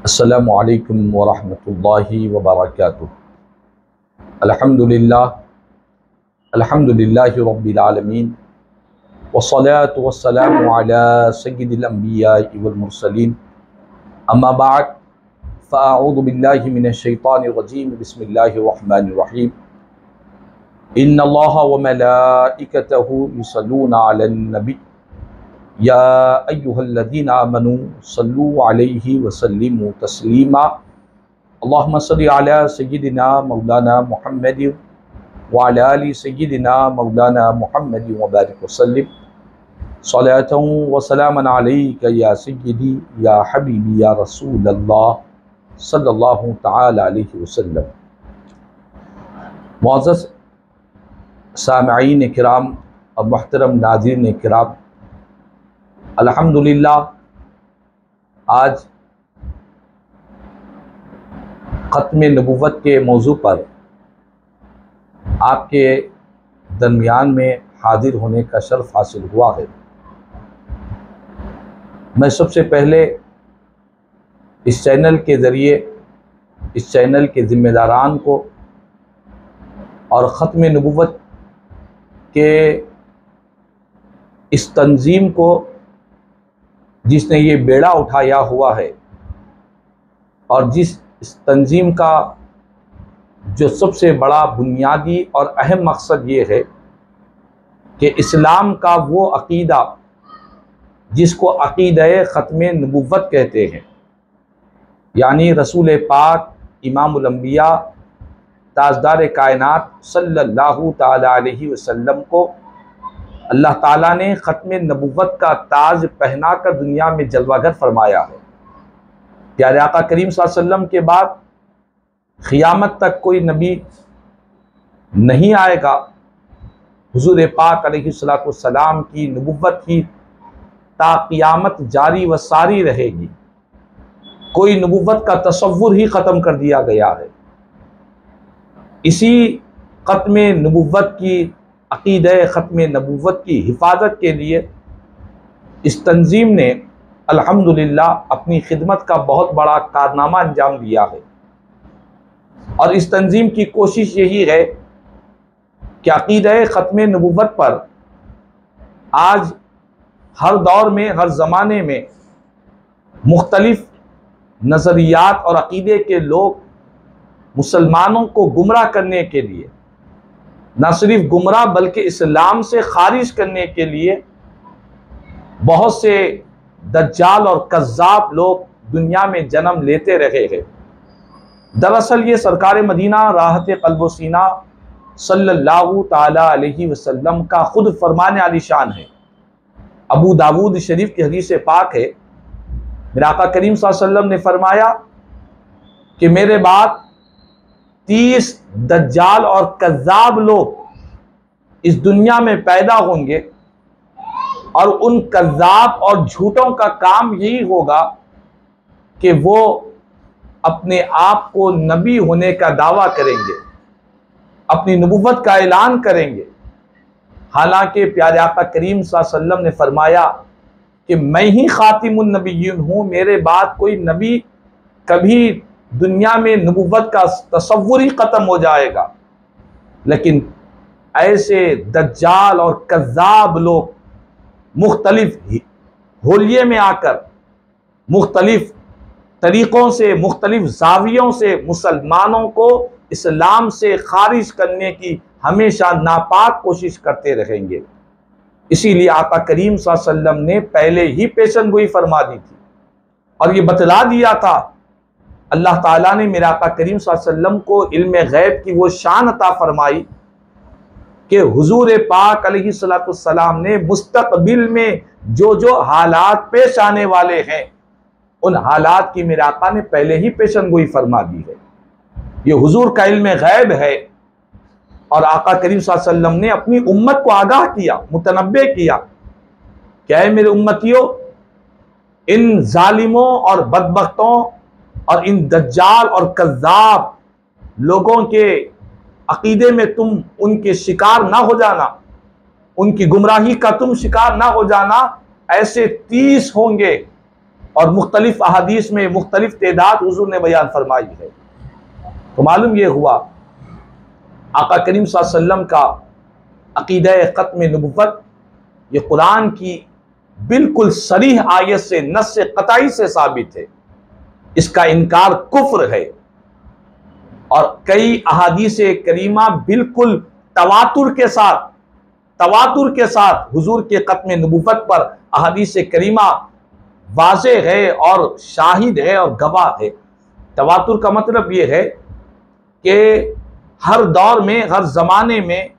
अस्सलामु अलैकुम वरहमतुल्लाहि वबरकातुहू। अल्हम्दुलिल्लाहि रब्बिल आलमीन वस्सलातु वस्सलामु अला सय्यिदिल अंबियाइ वल मुरसलीन अम्मा बअद फ़अऊज़ु बिल्लाहि मिनश शैतानिर रजीम बिस्मिल्लाहिर रहमानिर रहीम। इन्नल्लाहा व मलाइकतहु युसल्लूना अलन नबी या अय्युहल्लज़ीना आमनू सल्लू अलैहि वसल्लिमू तस्लीमा। अल्लाहुम्मा सल्लि अला सय्यिदिना मौलाना मुहम्मद व अला आलि सय्यिदिना मौलाना मुहम्मद व बारिक वसल्लिम सलातन व सलामन अलैका या सय्यिदी या हबीबी या रसूलल्लाह सल्लल्लाहु तआला अलैहि वसल्लम। मुअज़्ज़ज़ सामिईन किराम और मुहतरम नाज़रीन किराम, अल्हम्दुलिल्लाह आज ख़त्म नबुव्वत के मौजू पर आपके दरमियान में हाजिर होने का शर्फ़ हासिल हुआ है। मैं सबसे पहले इस चैनल के ज़रिए इस चैनल के ज़िम्मेदारान को और ख़त्म नबुव्वत के इस तंज़ीम को जिसने ये बेड़ा उठाया हुआ है और जिस इस तंज़ीम का जो सबसे बड़ा बुनियादी और अहम मकसद ये है कि इस्लाम का वो अक़ीदा जिसको अक़ीदा ख़त्म नबुव्वत कहते हैं, यानी रसूल पाक इमामुल अंबिया ताजदार कायनात सल्लल्लाहु ताला अलैहि वसल्लम को अल्लाह ताला ने ख़त्म नबुव्वत का ताज पहना कर दुनिया में जलवागर फरमाया है। प्यारे आका करीम सल्लल्लाहु अलैहि वसल्लम के बाद क़ियामत तक कोई नबी नहीं आएगा। हुज़ूर पाक अलैहिस्सलातु वस्सलाम की नबुव्वत ही ता क़ियामत जारी व सारी रहेगी। कोई नबुव्वत का तसव्वुर ही ख़त्म कर दिया गया है। इसी ख़त्म नबुव्वत की अक़ीदा ख़त्म नबुव्वत की हिफाजत के लिए इस तंज़ीम ने अल्हम्दुलिल्लाह अपनी खिदमत का बहुत बड़ा कारनामा अंजाम दिया है। और इस तंज़ीम की कोशिश यही है कि अक़ीदा ख़त्म नबुव्वत पर आज हर दौर में हर ज़माने में मुख्तलिफ़ नज़रियात और अक़ीदे के लोग मुसलमानों को गुमराह करने के लिए, न सिर्फ गुमराह बल्कि इस्लाम से खारिज करने के लिए बहुत से दज्जाल और कज़्ज़ाब लोग दुनिया में जन्म लेते रहे हैं। दरअसल ये सरकार मदीना राहत क़ल्ब व सीना सल्लल्लाहु ताला अलैहि वसल्लम का खुद फरमान आलिशान है। अबू दाऊद शरीफ की हदीस पाक है, मेरे आका करीम सल्लल्लाहु अलैहि वसल्लम ने फरमाया कि मेरे बाद 30 दज्जाल और कज़्ज़ाब लोग इस दुनिया में पैदा होंगे और उन कज़्ज़ाब और झूठों का काम यही होगा कि वो अपने आप को नबी होने का दावा करेंगे, अपनी नबुव्वत का ऐलान करेंगे। हालांकि प्यारे आका करीम सल्लल्लाहु अलैहि वसल्लम ने फरमाया कि मैं ही खातिमुन नबिय्यीन हूँ, मेरे बाद कोई नबी कभी दुनिया में नबुव्वत का तसव्वुर ही ख़त्म हो जाएगा। लेकिन ऐसे दज्जाल और कज़्ज़ाब लोग मुख्तलिफ होलिये में आकर मुख्तलिफ तरीक़ों से मुख्तलिफ ज़ावियों से मुसलमानों को इस्लाम से खारिज करने की हमेशा नापाक कोशिश करते रहेंगे। इसीलिए आका करीम सल्लल्लाहु अलैहि वसल्लम ने पहले ही पेशनगोई फरमा दी थी और ये बतला दिया था। अल्लाह ताला ने मेरे आका करीम सल्लल्लाहु अलैहि वसल्लम को इल्म गैब की वो शान अता फरमाई कि हुजूर पाक अलैहिस्सलातु वस्सलाम ने मुस्तक़बिल में जो जो हालात पेश आने वाले हैं उन हालात की मेरे आका ने पहले ही पेशनगोई फरमा दी है। ये हुजूर का इल्म गैब है और आका करीम सल्लल्लाहु अलैहि वसल्लम ने अपनी उम्मत को आगाह किया, मुतनब्बे किया, क्या है मेरे उम्मतियों, इन जालिमों और बदबख्तों और इन दज्जाल और कज़्ज़ाब लोगों के अक़ीदे में तुम उनके शिकार ना हो जाना, उनकी गुमराही का तुम शिकार ना हो जाना। ऐसे 30 होंगे और मुख्तलिफ अहादीस में मुख्तलिफ तादाद हुजूर ने बयान फरमाई है। तो मालूम ये हुआ आका करीम सल्लल्लाहु अलैहि वसल्लम का अक़ीदा ख़त्म नबुव्वत ये कुरान की बिल्कुल सरीह आयत से नस्स क़तई से साबित है। इसका इनकार कुफ्र है और कई अहादीस करीमा बिल्कुल तवातुर के साथ हुजूर के ख़त्म नबुव्वत पर अहादीस करीमा वाज़े है और शाहिद है और गवाह है। तवातुर का मतलब ये है कि हर दौर में हर ज़माने में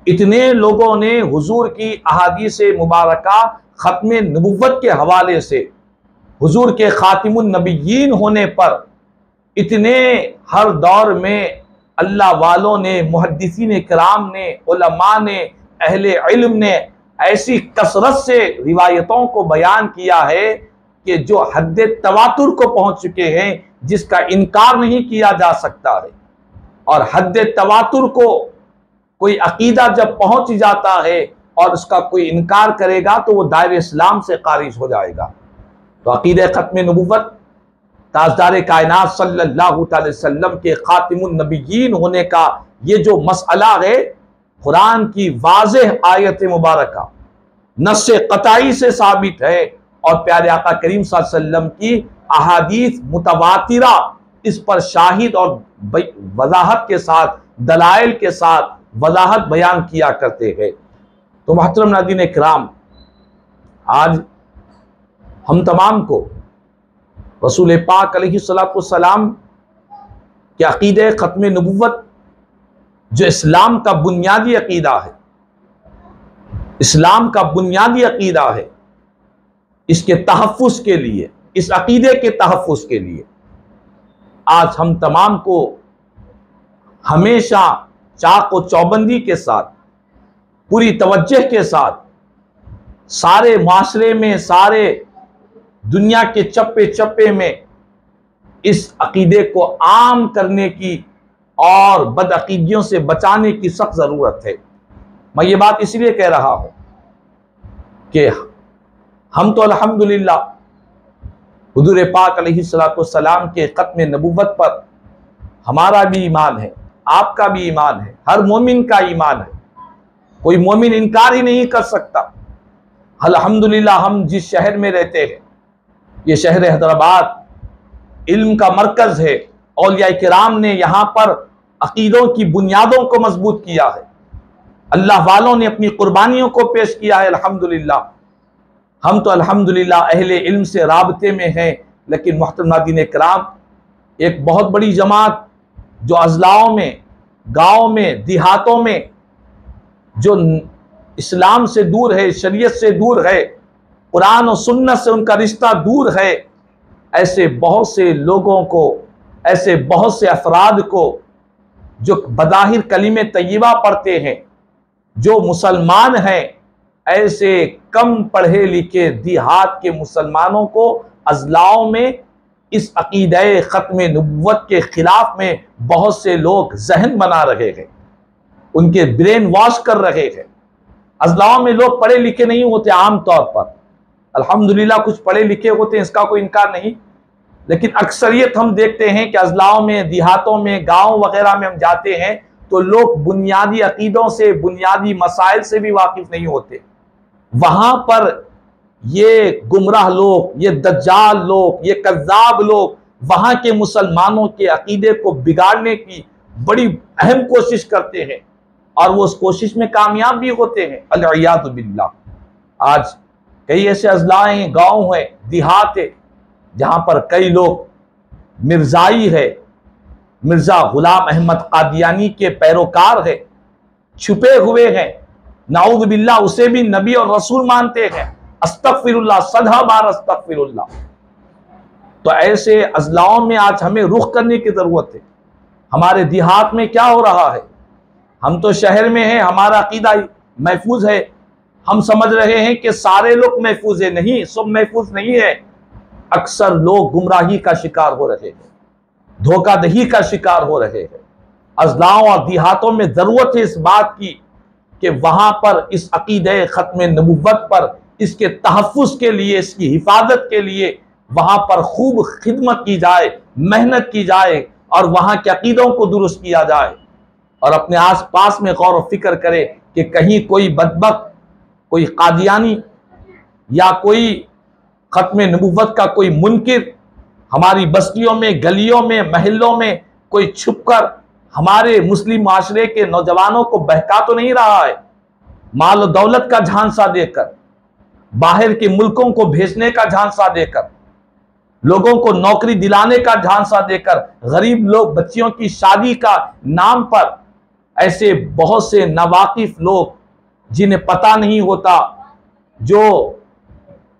इतने लोगों ने हुजूर की अहादीस मुबारका ख़त्म नबुव्वत के हवाले से हुजूर के ख़ातिमुन नबिय्यीन होने पर इतने हर दौर में अल्लाह वालों ने, मुहद्दिसीन किराम ने, उलमा ने, अहले इल्म ने ऐसी कसरत से रिवायतों को बयान किया है कि जो हद तवातुर को पहुंच चुके हैं, जिसका इनकार नहीं किया जा सकता है। और हद तवातुर को कोई अकीदा जब पहुंच जाता है और उसका कोई इनकार करेगा तो वो दायरे इस्लाम से खारिज हो जाएगा। तो अकीदा ख़त्म नबुव्वत ताजदार कायनात सल्लल्लाहु अलैहि वसल्लम के ख़ातिमुन नबिय्यीन होने का ये जो मसला है, कुरान की वाज़ेह आयत मुबारका नस्स क़तई से साबित है और प्यारे आका करीम सल्लल्लाहु अलैहि वसल्लम की अहादीस मुतवातिरा इस पर शाहिद और वज़ाहत के साथ, दलाइल के साथ वज़ाहत बयान किया करते हैं। तो मोहतरम नाज़रीन किराम, आज हम तमाम को रसूल पाक अलैहिस्सलातु वस्सलाम के अक़ीदे ख़त्म नबुव्वत जो इस्लाम का बुनियादी अक़ीदा है, इस्लाम का बुनियादी अक़ीदा है, इसके तहफ़्फ़ुज़ के लिए, इस अक़ीदे के तहफ़्फ़ुज़ के लिए आज हम तमाम को हमेशा चाक व चौबंदी के साथ, पूरी तवज्जह के साथ सारे माशरे में, सारे दुनिया के चप्पे चप्पे में इस अक़ीदे को आम करने की और बदअक़ीदियों से बचाने की सख्त ज़रूरत है। मैं ये बात इसलिए कह रहा हूँ कि हम तो अल्हम्दुलिल्लाह हुज़ूर पाक अलैहिस्सलातु वस्सलाम के ख़त्म नबुव्वत पर हमारा भी ईमान है, आपका भी ईमान है, हर मोमिन का ईमान है। कोई मोमिन इनकार ही नहीं कर सकता। अल्हम्दुलिल्लाह हम जिस शहर में रहते हैं, ये शहर हैदराबाद इल्म का मरकज़ है। औलिया किराम ने यहाँ पर अक़ीदों की बुनियादों को मजबूत किया है। अल्लाह वालों ने अपनी कुर्बानियों को पेश किया है। अल्हम्दुलिल्लाह हम तो अल्हम्दुलिल्लाह अहले इल्म से राबते में हैं। लेकिन मोहतरम नाज़रीन किराम, एक बहुत बड़ी जमात जो अज़लाओं में, गाँव में, देहातों में जो इस्लाम से दूर है, शरीयत से दूर है, कुरान और सुन्नत से उनका रिश्ता दूर है, ऐसे बहुत से लोगों को, ऐसे बहुत से अफराद को जो बज़ाहिर कलीमे तय्यबा पढ़ते हैं, जो मुसलमान हैं, ऐसे कम पढ़े लिखे देहात के मुसलमानों को अज़लाओं में इस अक़ीदे ख़त्म नबुव्वत के ख़िलाफ़ में बहुत से लोग जहन बना रहे हैं, उनके ब्रेन वॉश कर रहे हैं। अज़लाओं में लोग पढ़े लिखे नहीं होते आम तौर पर, अल्हम्दुलिल्लाह कुछ पढ़े लिखे होते हैं, इसका कोई इनकार नहीं, लेकिन अक्सरियत हम देखते हैं कि अज़लाओं में, देहातों में, गाँव वगैरह में हम जाते हैं तो लोग बुनियादी अक़ीदों से, बुनियादी मसाइल से भी वाकिफ़ नहीं होते। वहाँ पर ये गुमराह लोग, ये दज्जाल लोग, ये कज़्ज़ाब लोग वहाँ के मुसलमानों के अक़ीदे को बिगाड़ने की बड़ी अहम कोशिश करते हैं और वो उस कोशिश में कामयाब भी होते हैं। अल-इयाज़ु बिल्लाह। आज कई ऐसे अज़लाएँ हैं, गाँव हैं, देहात है, जहाँ पर कई लोग मिर्ज़ाई है, मिर्ज़ा ग़ुलाम अहमद क़ादियानी के पैरोकार है, छुपे हुए हैं, नाऊज़ बिल्लाह उसे भी नबी और रसूल मानते हैं। अस्तग़फिरुल्लाह, सदा बार अस्तग़फिरुल्लाह। तो ऐसे अज़लाओं में आज हमें रुख करने की ज़रूरत है। हमारे देहात में क्या हो रहा है? हम तो शहर में हैं, हमारा अक़ीदा महफूज है, हम समझ रहे हैं कि सारे लोग महफूज है। नहीं, सब महफूज नहीं है। अक्सर लोग गुमराही का शिकार हो रहे हैं, धोखाधड़ी का शिकार हो रहे हैं। अज़लाओं और देहातों में ज़रूरत है इस बात की कि वहाँ पर इस अक़ीदे ख़त्म नबुव्वत पर, इसके तहफ़्फ़ुज़ के लिए, इसकी हिफाजत के लिए वहां पर खूब खिदमत की जाए, मेहनत की जाए और वहां के अकीदों को दुरुस्त किया जाए, और अपने आस पास में गौर और फिक्र करे कि कहीं कोई बदबख्त, कोई कादियानी या कोई खत्म नबूवत का कोई मुनकिर हमारी बस्तियों में, गलियों में, महलों में कोई छुपकर हमारे मुस्लिम माशरे के नौजवानों को बहका तो नहीं रहा है, माल और दौलत का झांसा देकर, बाहर के मुल्कों को भेजने का झांसा देकर, लोगों को नौकरी दिलाने का झांसा देकर, गरीब लोग बच्चियों की शादी का नाम पर ऐसे बहुत से नावाकिफ लोग जिन्हें पता नहीं होता, जो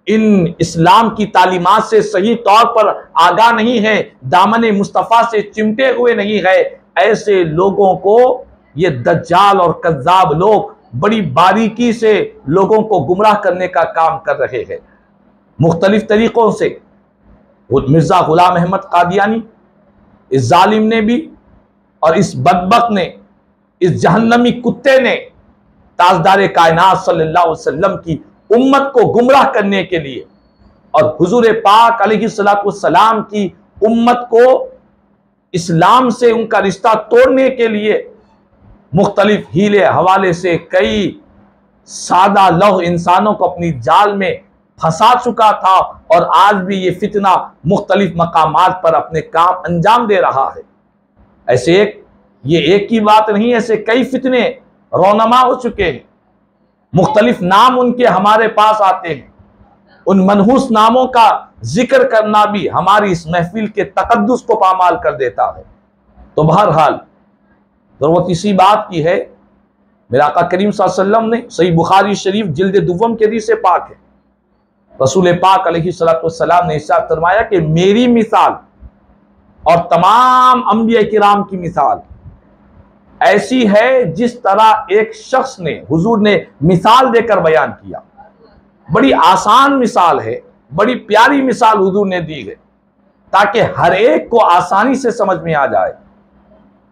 इन इस्लाम की तालीमात से सही तौर पर आगाह नहीं है, दामन मुस्तफ़ा से चिमटे हुए नहीं है, ऐसे लोगों को ये दज्जाल और कज़्ज़ाब लोग बड़ी बारीकी से लोगों को गुमराह करने का काम कर रहे हैं मुख्तलिफ तरीकों से। मिर्जा गुलाम अहमद कादियानी, इस जालिम ने भी और इस बदबख्त ने, इस जहन्नमी कुत्ते ने ताजदार कायनात सल्लल्लाहु अलैहि वसल्लम की उम्मत को गुमराह करने के लिए और हुजूर पाक अलैहिस्सलातु वस्सलाम की उम्मत को इस्लाम से उनका रिश्ता तोड़ने के लिए मुख्तलिफ हीले हवाले से कई सादा लौह इंसानों को अपनी जाल में फंसा चुका था, और आज भी ये फितना मुख्तलिफ मकामात पर अपने काम अंजाम दे रहा है। ऐसे ये एक ही बात नहीं, ऐसे कई फितने रौनमा हो चुके हैं, मुख्तलिफ नाम उनके हमारे पास आते हैं। उन मनहूस नामों का जिक्र करना भी हमारी इस महफिल के तकद्दुस को पामाल कर देता है। तो बहरहाल ज़रूरत इसी बात की है, मेरा आका करीम सल्लल्लाहु अलैहि वसल्लम ने सही बुखारी शरीफ जिल्द दुव्वम के हदीस पाक है, रसूल पाक अलैहिस्सलातु वस्सलाम ने इरशाद फरमाया कि मेरी मिसाल और तमाम अंबिया किराम की मिसाल ऐसी है जिस तरह एक शख्स ने, हुजूर ने मिसाल देकर बयान किया। बड़ी आसान मिसाल है, बड़ी प्यारी मिसाल हुजूर ने दी है ताकि हर एक को आसानी से समझ में आ जाए।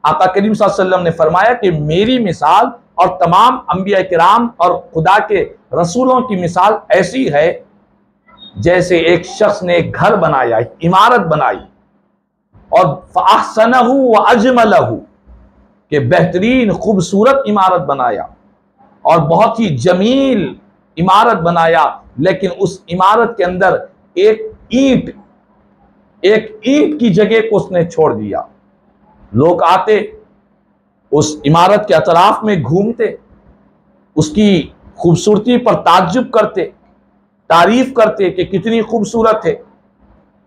आका करीम सल्लल्लाहु अलैहि वसल्लम ने फरमाया कि मेरी मिसाल और तमाम अंबिया किराम और खुदा के रसूलों की मिसाल ऐसी है जैसे एक शख्स ने एक घर बनाया, एक इमारत बनाई, और फ़अहसनहु व अजमलहु, के बेहतरीन खूबसूरत इमारत बनाया और बहुत ही जमील इमारत बनाया, लेकिन उस इमारत के अंदर एक ईंट की जगह को उसने छोड़ दिया। लोग आते, उस इमारत के अतराफ में घूमते, उसकी खूबसूरती पर ताज्जुब करते, तारीफ करते कि कितनी खूबसूरत है,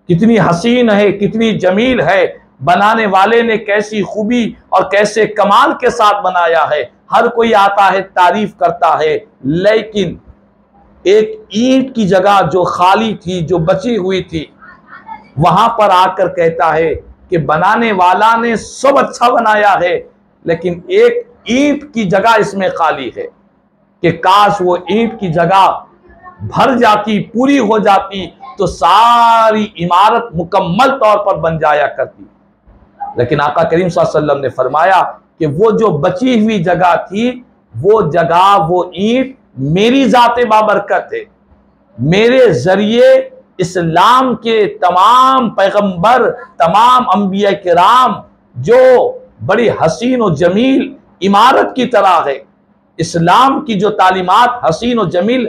कितनी हसीन है, कितनी जमील है, बनाने वाले ने कैसी खूबी और कैसे कमाल के साथ बनाया है। हर कोई आता है, तारीफ करता है, लेकिन एक ईंट की जगह जो खाली थी, जो बची हुई थी, वहां पर आकर कहता है कि बनाने वाला ने सब अच्छा बनाया है, लेकिन एक ईंट की जगह इसमें खाली है, कि काश वो ईंट की जगह भर जाती, पूरी हो जाती, तो सारी इमारत मुकम्मल तौर पर बन जाया करती। लेकिन आका करीम सल्लल्लाहु अलैहि वसल्लम ने फरमाया कि वो जो बची हुई जगह थी, वो जगह, वो ईंट मेरी जाते बाबरकत है। मेरे जरिए इस्लाम के तमाम पैगंबर, तमाम अंबिया किराम जो बड़ी हसीन और जमील इमारत की तरह है, इस्लाम की जो तालीमात हसीन और जमील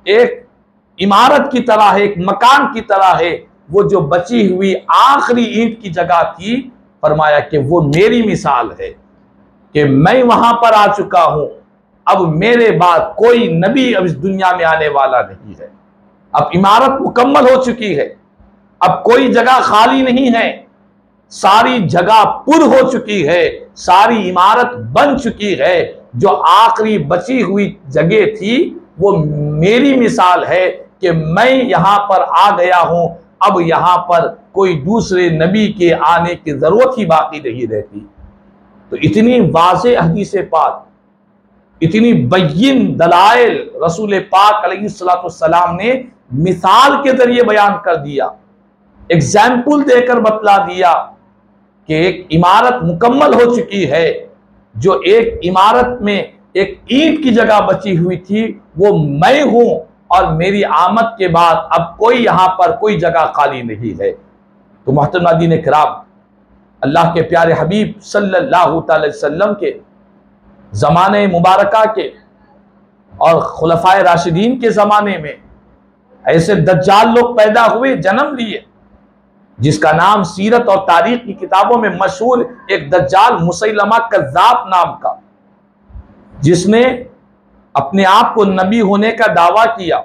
एक इमारत की तरह है, एक मकान की तरह है, वो जो बची हुई आखिरी ईंट की जगह थी, फरमाया कि वो मेरी मिसाल है कि मैं वहां पर आ चुका हूं, अब मेरे बाद कोई नबी अब इस दुनिया में आने वाला नहीं है। अब इमारत मुकम्मल हो चुकी है, अब कोई जगह खाली नहीं है, सारी जगह पुर हो चुकी है, सारी इमारत बन चुकी है। जो आखिरी बची हुई जगह थी वो मेरी मिसाल है कि मैं यहां पर आ गया हूं, अब यहां पर कोई दूसरे नबी के आने की जरूरत ही बाकी नहीं रहती। तो इतनी वाज़ेह हदीस पाक, इतनी बय्यिन दलाइल रसूल पाक अलैहिस्सलातु वस्सलाम ने मिसाल के जरिए बयान कर दिया, एग्जाम्पल देकर बतला दिया कि एक इमारत मुकम्मल हो चुकी है। जो एक इमारत में एक ईंट की जगह बची हुई थी वो मैं हूं, और मेरी आमद के बाद अब कोई यहाँ पर कोई जगह खाली नहीं है। तो मोहतरम नाज़रीन किराम, अल्लाह के प्यारे हबीब सल्लल्लाहु अलैहि वसल्लम के ज़माने मुबारका के और खुलफाए राशिदीन के ज़माने में ऐसे दज्जाल लोग पैदा हुए, जन्म लिए, जिसका नाम सीरत और तारीख की किताबों में मशहूर एक दज्जाल मुसैलमा कज़्ज़ाब नाम का, जिसने अपने आप को नबी होने का दावा किया,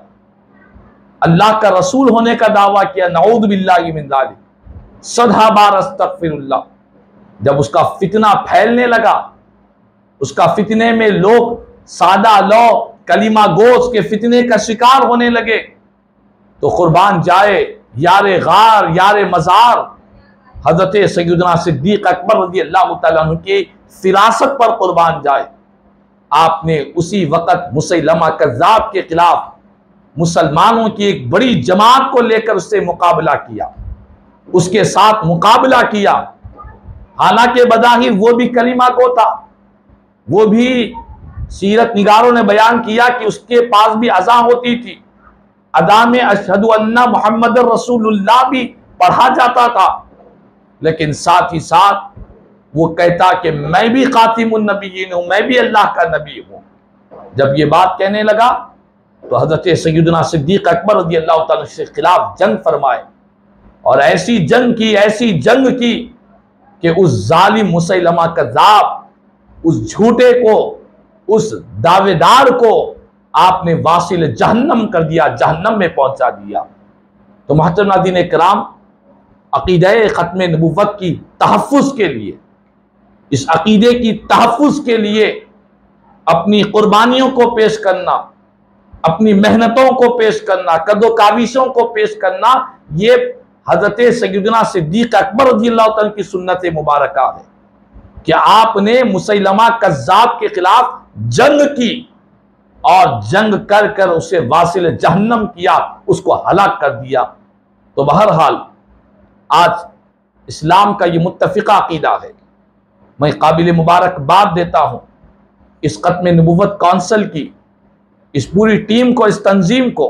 अल्लाह का रसूल होने का दावा किया, नऊज़ु बिल्लाहि मिन ज़ालिक, सदा बार अस्तग़फिरुल्लाह। जब उसका फितना फैलने लगा, उसका फितने में लोग सादा लौ कलीमा गोश के फितने का शिकार होने लगे, तो कुर्बान जाए यारे गार यारे मज़ार हज़रत सैयदना सिद्दीक़ अकबर रज़ियल्लाहु तआला अन्हु की फिरासत पर कुर्बान जाए। आपने उसी वक़्त मुसैलमा कज़्ज़ाब के खिलाफ मुसलमानों की एक बड़ी जमात को लेकर उससे मुकाबला किया, उसके साथ मुकाबला किया। हालांकि बज़ाहिर वो भी कलीमा गो था, वो भी सीरत निगारों ने बयान किया कि उसके पास भी अज़ा होती थी, अदा में अशहदु अन्ना मुहम्मद रसूलुल्लाह भी पढ़ा जाता था, लेकिन साथ ही साथ वो कहता कि मैं भी खातिमुन नबिय्यीन हूँ, मैं भी अल्लाह का नबी हूँ। जब ये बात कहने लगा तो हज़रत सैयदना सिद्दीक़ अकबर रज़ियल्लाहु तआला के खिलाफ जंग फरमाए, और ऐसी जंग की कि उस जालिम मुसैलमा कज़्ज़ाब, उस झूठे को, उस दावेदार को आपने वासिल जहन्नम कर दिया, जहन्नम में पहुंचा दिया। तो मोहतरम नाज़रीन किराम, अक़ीदे ख़त्म नबुव्वत की तहफ़्फ़ुज़ के लिए, इस अक़ीदे की तहफ़्फ़ुज़ के लिए अपनी कुर्बानियों को पेश करना, अपनी मेहनतों को पेश करना, कदो काविशों को पेश करना, ये हज़रत सैयदना सिद्दीक़ अकबर रज़ियल्लाहु तआला की सुन्नत मुबारका है कि आपने मुसैलमा कज़्ज़ाब के खिलाफ जंग की और जंग कर कर उसे वासिल जहन्नम किया, उसको हलाक कर दिया। तो बहरहाल आज इस्लाम का ये मुत्तफ़िक़ा अक़ीदा है। मैं काबिल मुबारकबाद देता हूँ इस ख़त्म नबुव्वत काउंसिल की, इस पूरी टीम को, इस तंजीम को,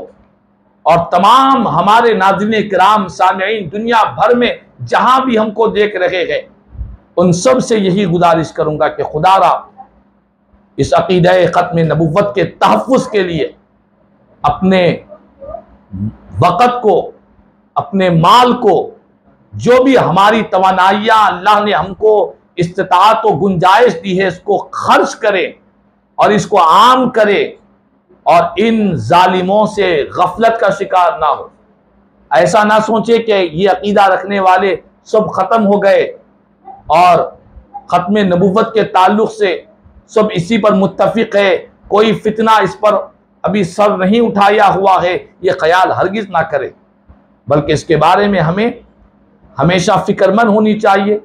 और तमाम हमारे नाज़रीन किराम सामिईन दुनिया भर में जहाँ भी हमको देख रहे हैं, उन सब से यही गुजारिश करूँगा कि खुदारा इस अक़ीदे ख़त्म नबुव्वत के तहफ़्फ़ुज़ के लिए अपने वक़्त को, अपने माल को, जो भी हमारी तवानाइयाँ अल्लाह ने हमको इस्तिताअत व गुंजाइश दी है, इसको खर्च करें और इसको आम करें, और इन जालिमों से गफलत का शिकार ना हो। ऐसा ना सोचे कि ये अक़ीदा रखने वाले सब ख़त्म हो गए और ख़त्म नबुव्वत के ताल्लुक़ से सब इसी पर मुत्तफ़िक़ है, कोई फितना इस पर अभी सर नहीं उठाया हुआ है, ये ख्याल हरगिज़ ना करें, बल्कि इसके बारे में हमें हमेशा फ़िक्रमंद होनी चाहिए।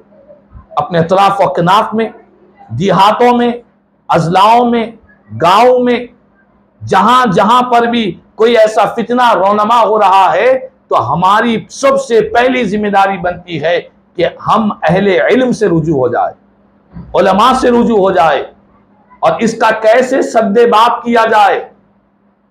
अपने अतराफ़ व कनाफ़ में, देहातों में, अज़लाओं में, गाँव में, जहाँ जहाँ पर भी कोई ऐसा फितना रोनमा हो रहा है, तो हमारी सबसे पहली जिम्मेदारी बनती है कि हम अहले इल्म से रुजू हो जाए, उलमा से रुजू हो जाए, और इसका कैसे सद्देबात किया जाए।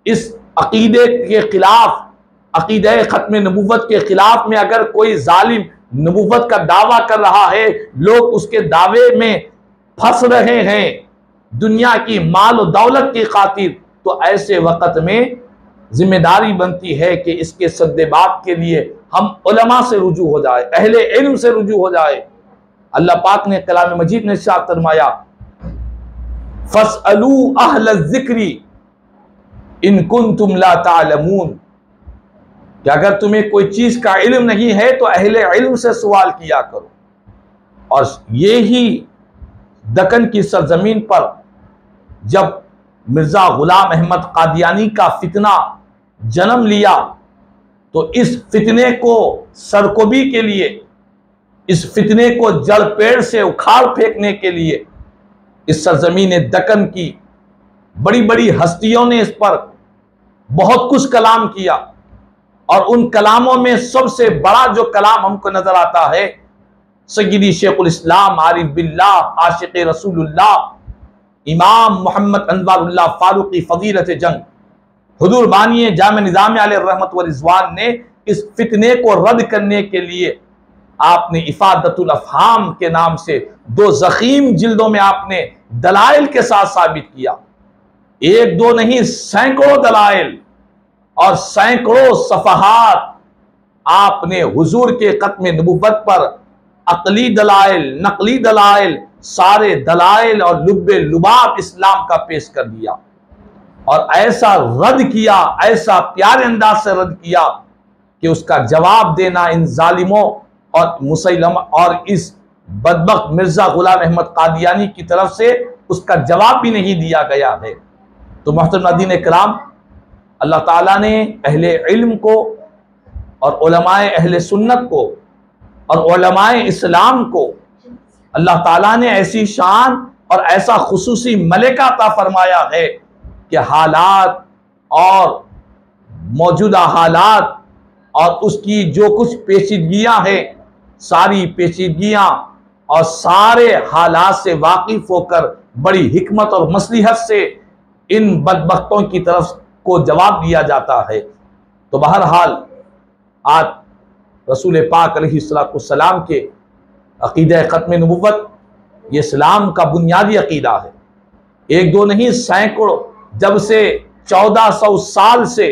इस अक़ीदे के खिलाफ, अक़ीदे ख़त्म नबुव्वत के खिलाफ में अगर कोई जालिम नबुव्वत का दावा कर रहा है, लोग उसके दावे में फंस रहे हैं दुनिया की माल और दौलत की खातिर, तो ऐसे वक़्त में जिम्मेदारी बनती है कि इसके सद्देबात के लिए हम उलमा से रुजू हो जाए, अहले इल्म से रुजू हो जाए। अल्लाह पाक ने कलाम मजीद में इरशाद फरमाया, फस्अलू अहल ज़िक्री इन कुंतुम ला तालमून, कि अगर तुम्हें कोई चीज का इल्म नहीं है तो अहले इल्म से सवाल किया करो। और ये ही दक्कन की सरजमीन पर जब मिर्जा गुलाम अहमद कादियानी का फितना जन्म लिया, तो इस फितने को सरकोबी के लिए, इस फितने को जड़ पेड़ से उखाड़ फेंकने के लिए इस सरजमीन दक्कन की बड़ी बड़ी हस्तियों ने इस पर बहुत कुछ कलाम किया, और उन कलामों में सबसे बड़ा जो कलाम हमको नजर आता है, सय्यदी शेखुल इस्लाम आरिफ बिल्लाह आशिक़ रसूलुल्लाह इमाम मोहम्मद अनवारुल्लाह फारूकी फ़ज़ीलत जंग हुजूर बानी जामे निज़ाम अलैहिर्रहमत व रिज़वान ने इस फितने को रद्द करने के लिए आपने इफादतुल अफ़हाम के नाम से 2 ज़ख़ीम जिल्दों में आपने दलाइल के साथ साबित किया। 1-2 नहीं, सैकड़ों दलाइल और सैकड़ों सफ़हात आपने हुजूर के ख़त्म नबुव्वत पर अक़ली दलाइल, नक़ली दलाइल, सारे दलाइल और लुब्बे लुबाब इस्लाम का पेश कर दिया और ऐसा रद्द किया, ऐसा प्यारे अंदाज से रद्द किया कि उसका जवाब देना इन जालिमों और मुसैलमा और इस बदबख्त मिर्जा गुलाम अहमद कादियानी की तरफ से उसका जवाब भी नहीं दिया गया है। तो मोहतरम नाज़रीन इकराम, अल्लाह ताला ने अहले इल्म को और उलमाए अहले सुन्नत को और उलमाए इस्लाम को अल्लाह ताला ने ऐसी शान और ऐसा खुसूसी मलिका अता फरमाया है कि हालात और मौजूदा हालात और उसकी जो कुछ पेचीदगियाँ हैं, सारी पेचीदगियाँ और सारे हालात से वाकिफ होकर बड़ी हिकमत और मसलिहत से इन बदबख्तों की तरफ को जवाब दिया जाता है। तो बहरहाल आज रसूल पाक अलैहिस्सलाम के अक़ीदा ख़त्म नबुव्वत ये इस्लाम का बुनियादी अक़ीदा है। 1-2 नहीं, सैकड़ों, जब से 1400 साल से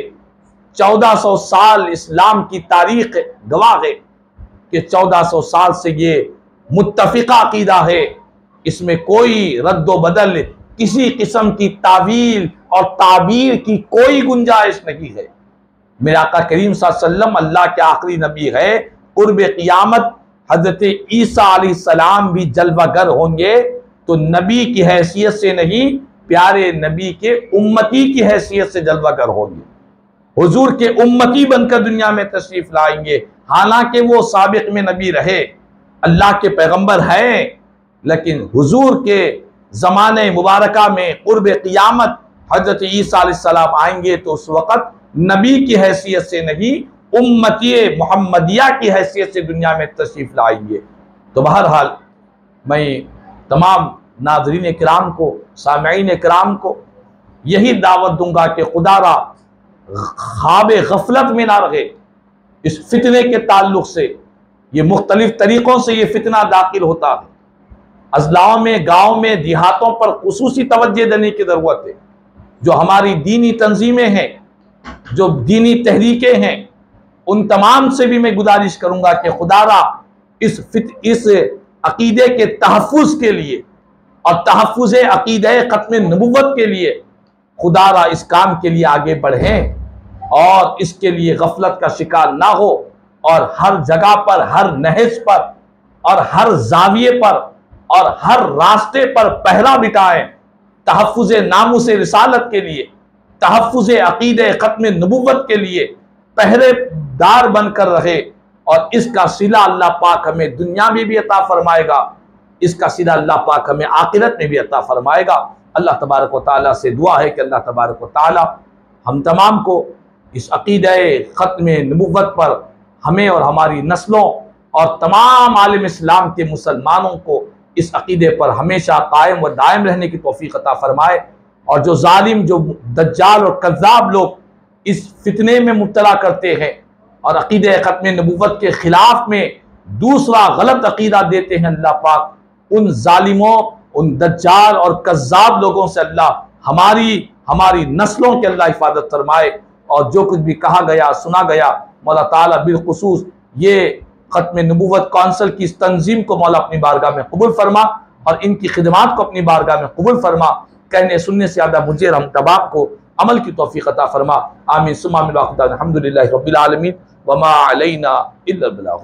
1400 साल इस्लाम की तारीख गवाह है कि 1400 साल से ये मुत्तफ़िक़ा अक़ीदा है। इसमें कोई रद्दो बदल, किसी किस्म की तावील और ताबीर की कोई गुंजाइश नहीं है। मेरे आका करीम सल्लल्लाहु अलैहि वसल्लम अल्लाह के आखिरी नबी है। कुर्ब क़ियामत हज़रत ईसा अलैहिस्सलाम भी जलवागर होंगे तो नबी की हैसियत से नहीं, प्यारे नबी के उम्मती की हैसियत से जलवागर होंगे। हुजूर के उम्मती बनकर दुनिया में तशरीफ लाएंगे। हालांकि वो साबिक़ में नबी रहे, अल्लाह के पैगंबर हैं, लेकिन हुजूर के ज़माने मुबारका में कुर्ब क़ियामत हज़रत ईसा अलैहिस्सलाम आएंगे तो उस वक़्त नबी की हैसियत से नहीं, उम्मती मुहम्मदिया की हैसियत से दुनिया में तशरीफ लाएंगे। तो बहरहाल मैं तमाम नाज़रीन किराम को, सामईन किराम को यही दावत दूंगा कि खुदारा ख्वाब गफलत में ना रहे। इस फितने के ताल्लुक से ये मुख्तलिफ तरीक़ों से ये फितना दाखिल होता है। अजलाओं में, गाँव में, देहातों पर खुसूसी तवज्जो देने की ज़रूरत है। जो हमारी दीनी तंजीमें हैं, जो दीनी तहरीकें हैं, उन तमाम से भी मैं गुजारिश करूँगा कि खुदारा इस अक़ीदे के तहफ़्फ़ुज़ के लिए और तहफ़्फ़ुज़ अक़ीदे ख़त्म नबुव्वत के लिए खुदारा इस काम के लिए आगे बढ़ें और इसके लिए गफलत का शिकार ना हो और हर जगह पर, हर नहज पर और हर जाविये पर और हर रास्ते पर पहरा बिठाएं। तहफ़्फ़ुज़ नामुस रिसालत के लिए, तहफ़्फ़ुज़ अक़ीदे ख़त्म नबुव्वत के लिए पहरेदार बनकर रहे और इसका सिला अल्लाह पाक हमें दुनिया में भी अता फरमाएगा, इसका सिला अल्लाह पाक हमें आखिरत में भी अता फरमाएगा। अल्लाह तबारक व तआला से दुआ है कि अल्लाह तबारक व तआला हम तमाम को इस अक़ीदे ख़त्म नबुव्वत पर, हमें और हमारी नस्लों और तमाम आलम इस्लाम के मुसलमानों को इस अक़ीदे पर हमेशा कायम व दायम रहने की तौफ़ीक़ अता फ़रमाए। और जो जालिम, जो दज्जाल और कज़्ज़ाब लोग इस फितने में मुब्तला करते हैं और अक़ीदे ख़त्म नबुव्वत के ख़िलाफ़ में दूसरा गलत अक़ीदा देते हैं, अल्लाह पाक उन जालिमों, उन दज्जाल और कज़्ज़ाब लोगों से अल्लाह हमारी नस्लों की अल्लाह हिफाजत फरमाए। और जो कुछ भी कहा गया, सुना गया, मौला ताला बिलखुसूस ये ख़त्म नबुव्वत कौंसिल की इस तंजीम को मौला अपनी बारगाह में कबूल फरमा और इनकी खिदमात को अपनी बारगाह में कबूल फरमा। कहने सुनने से ज़्यादा मुझे हम तमाम को अमल की तौफ़ीक़ अता फरमा। आमीन सुम्मा आमीन। अल्हम्दुलिल्लाहि रब्बिल आलमीन व मा अलैना इल्लल बलाग।